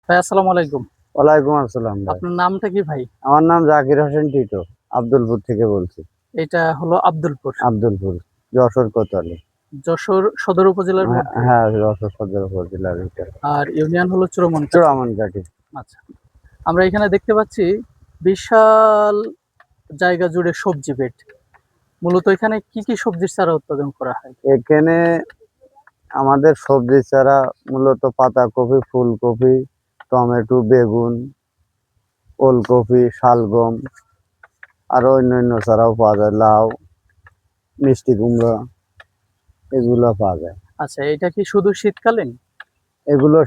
ভাই আসসালামু আলাইকুম। ওয়ালাইকুম আসসালাম ভাই। আপনার নামটা কি ভাই? আমার নাম জাকির হোসেন টিটো। আব্দুলপুর থেকে বলছি। এটা হলো আব্দুলপুর। আব্দুলপুর, যশোর কোতোয়ালি। যশোর সদর উপজেলার মধ্যে। হ্যাঁ, যশোর সদর উপজেলার ভিতরে। আর ইউনিয়ন হলো চুরমনকাঠি। চূড়ামনকাঠি। আচ্ছা। আমরা এখানে দেখতে পাচ্ছি বিশাল জায়গা জুড়ে সবজি বেড। মূলত এখানে কি কি সবজির চারা উৎপাদন করা হয়? এখানে আমাদের সবজি চারা মূলত পাতাকপি, ফুলকপি, টমেটো, বেগুন, ওলকপি, শালগম আরো অন্যান্য চারাও পাওয়া যায়। লাউ, মিষ্টি কুমড়া এগুলো পাওয়া যায়। আচ্ছা, এটা কি শুধু শীতকালীন? এগুলো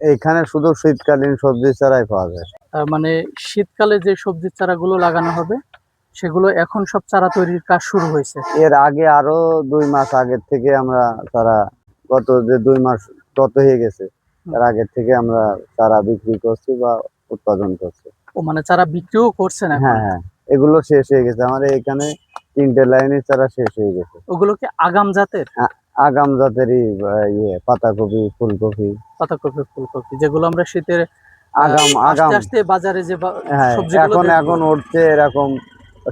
এইখানে শুধু শীতকালীন সবজি চারাই পাওয়া যায়। তার মানে শীতকালে যে সবজির চারাগুলো লাগানো হবে সেগুলো এখন সব চারা তৈরির কাজ শুরু হয়েছে। এর আগে আরো ২ মাস আগের থেকে আমরা চারা, গত যে ২ মাস গত হয়ে গেছে, তার আগের থেকে আমরা চারা বিক্রি করছি বা উৎপাদন করছি। ও মানে চারা বিক্রিও করছেন এখন? হ্যাঁ, হ্যাঁ। এগুলো শেষ হয়ে গেছে। আমাদের এখানে ৩ টে লাইনের চারা শেষ হয়ে গেছে। ওগুলো কি আগাম জাতের? আ আগাম জাতেরই পাতাকপি, ফুলকপি। পাতাকপি, ফুলকপি যেগুলো আমরা শীতের আগাম, আসতে আগাম। আসতে বাজারে যে হ্যাঁ, সবজিগুলো দেখবো এখন উঠছে এরকম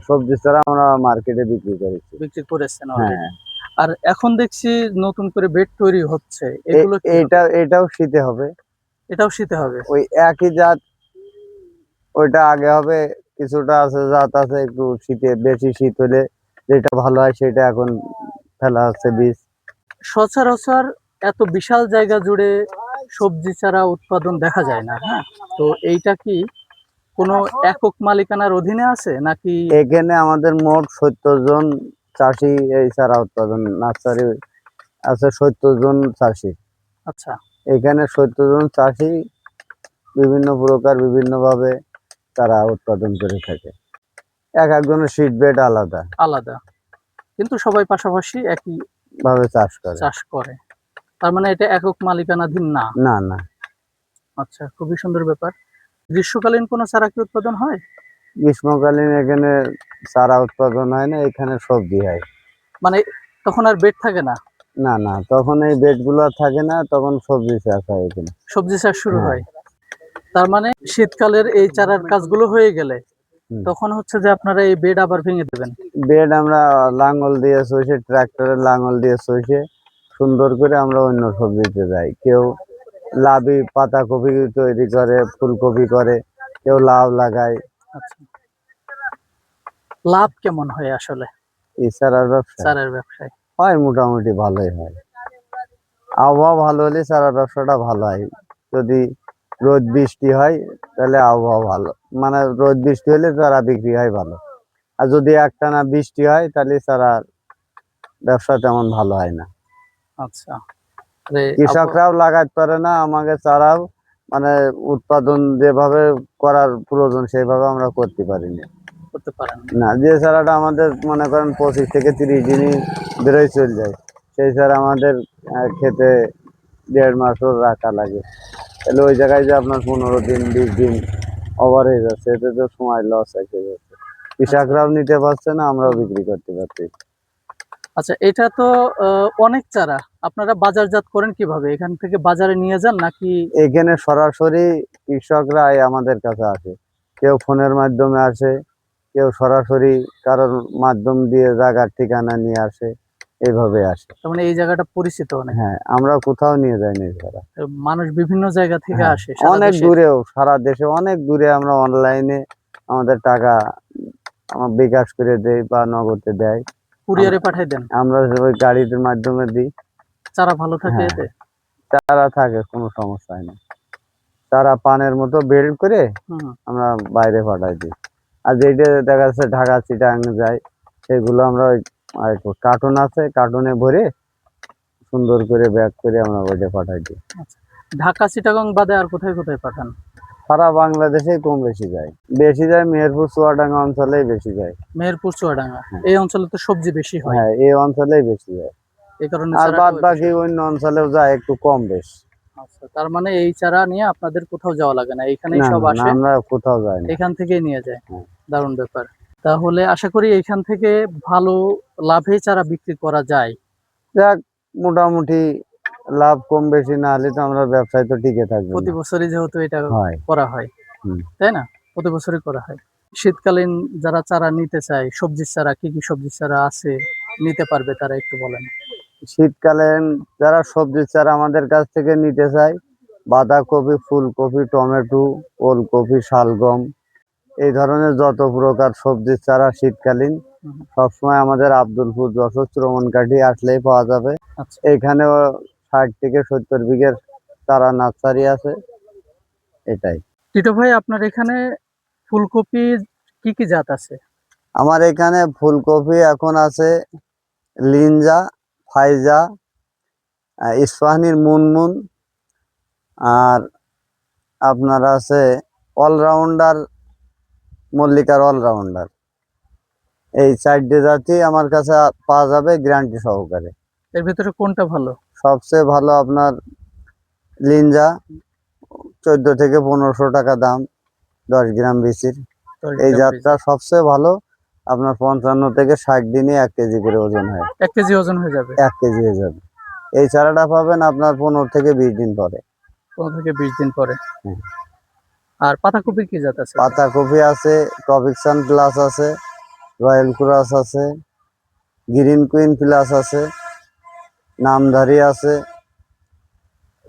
সবজি চারা আমরা মার্কেটে বিক্রি করেছি। বিক্রি করেছেন হ্যাঁ। অলরেডি। আর এখন দেখছি নতুন করে বেড তৈরি হচ্ছে। এগুলো কি হবে? এটাও শীতে হবে। এটাও শীতে হবে? ওই একই জাত, ওইটা আগে হবে। কিছুটা আছে জাত আছে একটু শীতে, বেশি শীত হলে যেটা ভালো হয় সেটা এখন ফেলা হচ্ছে বীজ। সচরাচর এত বিশাল জায়গা জুড়ে সবজি চারা উৎপাদন দেখা যায় না, হ্যাঁ? তো এইটা কি কোনো একক মালিকানার অধীনে আছে নাকি? এখানে আমাদের মোট ৭০ জন চাষি এই চারা উৎপাদন, নার্সারি আছে ৭০ জন চাষি। আচ্ছা, এখানে ৭০ জন চাষি বিভিন্ন প্রকার বিভিন্নভাবে চারা উৎপাদন করে থাকে। একজনের সিড বেড আলাদা আলাদা। কিন্তু সবাই পাশাপাশি একই ভাবে চাষ করে। চাষ করে। তার মানে এটা একক মালিকানাধীন না। না, না। আচ্ছা, খুবই সুন্দর ব্যাপার। গ্রীষ্মকালীন কোনো চারা কি উৎপাদন হয়? গ্রীষ্মকালীন এখানে চারা উৎপাদন হয় না, এখানে সবজি হয়। মানে তখন আর বেড থাকে না? না, না, তখন এই বেডগুলো থাকে না, তখন সবজি চাষ হয় এখানে। সবজি চাষ শুরু হ্যাঁ। হয়। তার মানে শীতকালের এই চারার কাজগুলো হয়ে গেলে হুম। তখন হচ্ছে যে আপনারা এই বেড আবার ভেঙে দেবেন। বেড আমরা লাঙল দিয়ে চষে, ট্রাক্টরের লাঙল দিয়ে চষে সুন্দর করে আমরা অন্য সবজিতে যাই। কেউ লাবি পাতাকপি তৈরি করে, ফুলকপি করে, কেউ লাউ লাগায়। আচ্ছা, লাভ কেমন হয় আসলে এই চারার ব্যবসায় চারের ব্যবসায়? হয় মোটামুটি ভালোই হয়। আবহাওয়া ভালো হলে চারা ব্যবসাটা ভালো হয়। যদি রোদ বৃষ্টি হয় তাহলে আবহাওয়া ভালো, মানে রোদ বৃষ্টি হলে চারা বিক্রি হয় ভালো। আর যদি একটানা বৃষ্টি হয় তাহলে চারা ব্যবসা তেমন ভালো হয় না। আচ্ছা, রে কৃষকরাও লাগাতে পারে না, আমাকে চারাও মানে উৎপাদন যেভাবে করার প্রয়োজন সেভাবে আমরা করতে পারি না। করতে পারেন না। না, যে চারাটা আমাদের মনে করেন ২৫ থেকে ৩০ দিনই বেরোয় চলে যায়, সেই চারা আমাদের খেতে ১.৫ মাসও রাখা লাগে। তাহলে ওই জায়গায় যে আপনার ১৫ দিন ২০ দিন ওভার হয়ে যাচ্ছে, এতে তো সময় লস হয়ে যাচ্ছে। আচ্ছা, কৃষকরাও নিতে পারছে না, আমরাও হুম। বিক্রি করতে পারছি। আচ্ছা, এটা তো অনেক চারা। আপনারা বাজারজাত করেন কিভাবে? এখান থেকে বাজারে নিয়ে যান নাকি? এখানে সরাসরি কৃষকরাই আমাদের কাছে আসে। কেউ ফোনের মাধ্যমে আসে, কেউ সরাসরি কারোর মাধ্যম দিয়ে জায়গার ঠিকানা নিয়ে আসে, এভাবে আসে। তার মানে এই জায়গাটা পরিচিত অনেক। হ্যাঁ, আমরা কোথাও নিয়ে যাইনি ছাড়া। মানুষ বিভিন্ন জায়গা থেকে হ্যাঁ, আসে সারা অনেক দেশের। দূরেও, সারা দেশে অনেক দূরে আমরা অনলাইনে আমাদের টাকা বিকাশ করে দেই বা নগদে দেয়। কুরিয়ারে পাঠায় দেন। আমরা ওই গাড়ির মাধ্যমে দিই। চারা ভালো থাকে হ্যাঁ, এতে? চারা থাকে, কোনো সমস্যা হয় না। চারা পানের মতো বের করে হুম। আমরা বাইরে পাঠাই দিই। আর যেইটা দেখা যাচ্ছে ঢাকা, চিটাগাং যায়, সেগুলো আমরা ওই কার্টুন আছে, কার্টুনে ভরে সুন্দর করে ব্যাগ করে আমরা ওইটা পাঠাই দিই। আচ্ছা। ঢাকা, চিটাগং বাদে আর কোথায়, কোথায় পাঠান? সারা বাংলাদেশেই কম বেশি যায়। বেশি যায় মেহেরপুর, চুয়াডাঙ্গা অঞ্চলেই বেশি যায়। মেহেরপুর, চুয়াডাঙ্গা। হ্যাঁ, এই অঞ্চলে তো সবজি বেশি হয়। হ্যাঁ, এই অঞ্চলেই বেশি যায়। এই কারণে আর বাদ চারাটাও এ বাকি বিষয়। অন্য অঞ্চলেও যায় একটু কম বেশ। আচ্ছা, তার মানে এই চারা নিয়ে আপনাদের কোথাও যাওয়া লাগে না। এখানেই না, সব না, না, আসে, আমরা কোথাও যাই না। এখান থেকেই নিয়ে যায়। হ্যাঁ। দারুণ ব্যাপার। তাহলে আশা করি এখান থেকে ভালো লাভে চারা বিক্রি করা যায়। যাক, মোটামুটি লাভ কম বেশি না হলে তো আমরা ব্যবসায় তো টিকে থাকবো প্রতি না। বছরই যেহেতু এটা হয়। করা হয়, হুম। তাই না? প্রতি বছরই করা হয়। শীতকালীন যারা চারা নিতে চায়, সবজির চারা, কি কি সবজির চারা আছে নিতে পারবে তারা একটু বলেন। শীতকালীন যারা সবজির চারা আমাদের কাছ থেকে নিতে চায়, বাঁধাকপি, ফুলকপি, টমেটো, ওলকপি, শালগম, এই ধরনের যত প্রকার সবজির চারা শীতকালীন হুম, সবসময় আমাদের আব্দুলপুর যশোর চৌমনকাঠি আসলেই পাওয়া যাবে। আচ্ছা, এইখানেও 60 থেকে 70 বিঘের চারা নার্সারি আছে। এটাই। টিটো ভাই আপনার এখানে ফুলকপির কি কি জাত আছে? আমার এখানে ফুলকপি এখন আছে লিনজা, ফাইজা, ইস্পাহানির মুনমুন, আর আপনার আছে অলরাউন্ডার, মল্লিকার অলরাউন্ডার। এই 4টে জাতি আমার কাছে পাওয়া যাবে গ্যারান্টি সহকারে। এর ভিতরে কোনটা ভালো? সবচেয়ে ভালো আপনার লিনজা, 14 থেকে 1500 টাকা দাম 10 গ্রাম বিচির। 10 এই গ্রাম জাতটা সবচেয়ে ভালো। আপনার 55 থেকে 60 দিনে 1 কেজি করে ওজন হয়। 1 কেজি ওজন হয়ে যাবে। 1 কেজি হয়ে যাবে। এই চারাটা পাবেন আপনার 15 থেকে 20 দিন পরে। 15 থেকে 20 দিন পরে। হুম। আর পাতাকপির কি জাত আছে? পাতাকপি আছে, টপিকসান প্লাস আছে, রয়্যাল ক্রস আছে, গ্রিন কুইন প্লাস আছে, নামধারী আছে,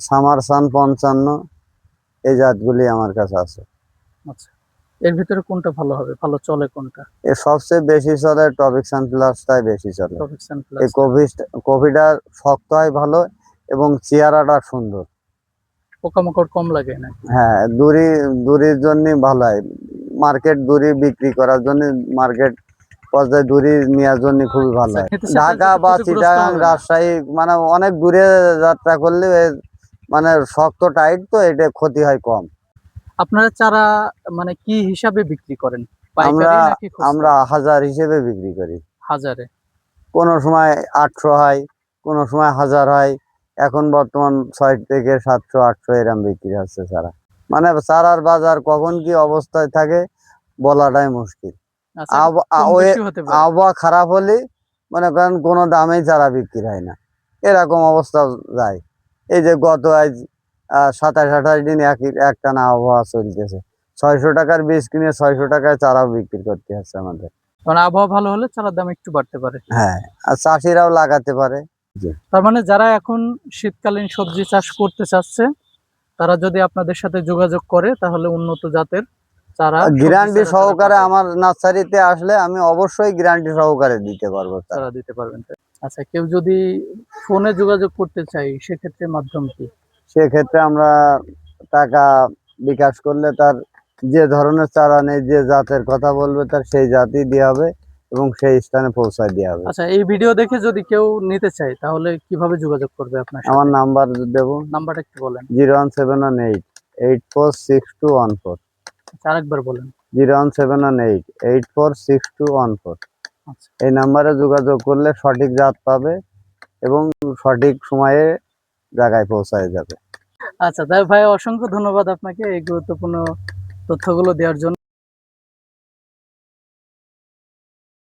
সামারসান 55, এই জাতগুলি আমার কাছে আছে। আচ্ছা, এর ভিতরে কোনটা ভালো হবে? ভালো চলে কোনটা? এর সবচেয়ে বেশি চলে টপিকসান প্লাসটাই বেশি চলে। টপিকসান এই প্লাস। কপিটা শক্ত হয় ভালো এবং চেহারাটা সুন্দর। পোকামাকড় কম লাগে নাকি? হ্যাঁ, দূরির জন্য ভালো হয়। মার্কেট দূরি বিক্রি করার জন্য, মার্কেট পর্যায়ে দূরি নেওয়ার জন্য খুবই ভালো হয়। খেতে সেটা ঢাকা বা ক্ষতিগ্রস্ত চিটাগাং, হবে না। রাজশাহী মানে অনেক দূরে যাত্রা করলে মানে শক্ত টাইট তো এটা ক্ষতি হয় কম। আপনারা চারা মানে কি হিসাবে বিক্রি করেন? আমরা পাইকারি নাকি খুচরা? আমরা হাজার হিসেবে বিক্রি করি। হাজারে। কোনো সময় 800 হয়, কোনো সময় 1000 হয়। এখন বর্তমান 6 থেকে 700 800 এরম বিক্রি হচ্ছে চারা। মানে চারার বাজার কখন কি অবস্থায় থাকে বলাটাই মুশকিল। আচ্ছা, এটা কম বেশি হতে পারে। আবহাওয়া খারাপ হলে মনে করেন কোনো দামেই চারা বিক্রি হয় না, এরকম অবস্থা যায়। এই যে গত আজ 27-28 দিন একটানা আবহাওয়া চলতেছে, 600 টাকার বীজ কিনে 600 টাকায় চারাও বিক্রি করতে হচ্ছে আমাদের। মানে আবহাওয়া ভালো হলে চারার দাম একটু বাড়তে পারে। হ্যাঁ, আর চাষিরাও লাগাতে পারে। তার মানে যারা এখন শীতকালীন সবজি চাষ করতে চাচ্ছে তারা যদি আপনাদের সাথে যোগাযোগ করে তাহলে উন্নত জাতের চারা, সবজি গ্যারান্টি চারা তারা সহকারে পাবে। আমার নার্সারিতে আসলে আমি অবশ্যই গ্যারান্টি সহকারে দিতে পারবো চারা। চারা দিতে পারবেন। আচ্ছা, কেউ যদি ফোনে যোগাযোগ করতে চাই সেক্ষেত্রে মাধ্যম কি? সেক্ষেত্রে আমরা টাকা বিকাশ করলে তার যে ধরনের চারা নেই, যে জাতের কথা বলবে তার সেই জাতই দেওয়া হবে এবং সেই স্থানে পৌঁছায় দেওয়া হবে। আচ্ছা, এই ভিডিও দেখে যদি কেউ নিতে চায় তাহলে কিভাবে যোগাযোগ করবে আপনার আমার সাথে? নাম্বার দেবো নাম্বারটা একটু বলেন। 01718 846214। আচ্ছা, আরেকবার বলেন। 01718 846214। আচ্ছা, এই নাম্বারে যোগাযোগ করলে সঠিক জাত পাবে এবং সঠিক সময়ে জায়গায় পৌঁছায় যাবে। আচ্ছা, তাই ভাই অসংখ্য ধন্যবাদ আপনাকে এই গুরুত্বপূর্ণ তথ্যগুলো দেওয়ার জন্য।